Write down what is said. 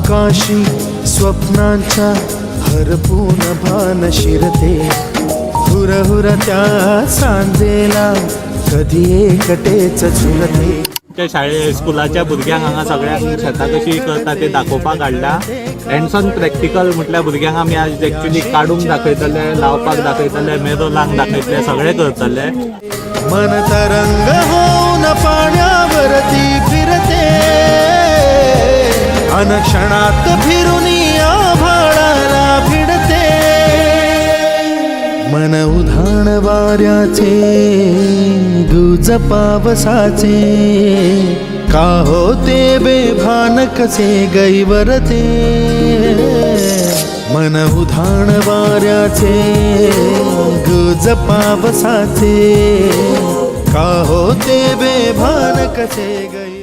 आकाशी स्वप्नांच्या हरपून भान शिरते, हुरहुर त्या सांजेला कधी एकटेच झुलते. त्या स्कुलाच्या भुरग्यांक हांगा सगळ्यांक शेतां कशी करता ते दाखोवपाक हाडला. हँड्स ऑन प्रॅक्टिकल म्हटल्यार भुरग्यांक आमी आज एक्चुअली काडूंक दाखयतले, लावपाक दाखयतले, मेरो लांक दाखयतले, सगळे करतले. मन तरंग होऊन पाण्यावरती फिरते, अनक्षणात फिरून आभाळाला भिडते. मन उधाण वाऱ्याचे, गुज पावसाचे, का होते बेभान कसे गैवरते. मन उधाण वाऱ्याचे, गुज पावसाचे, का होते बेभान कसे गै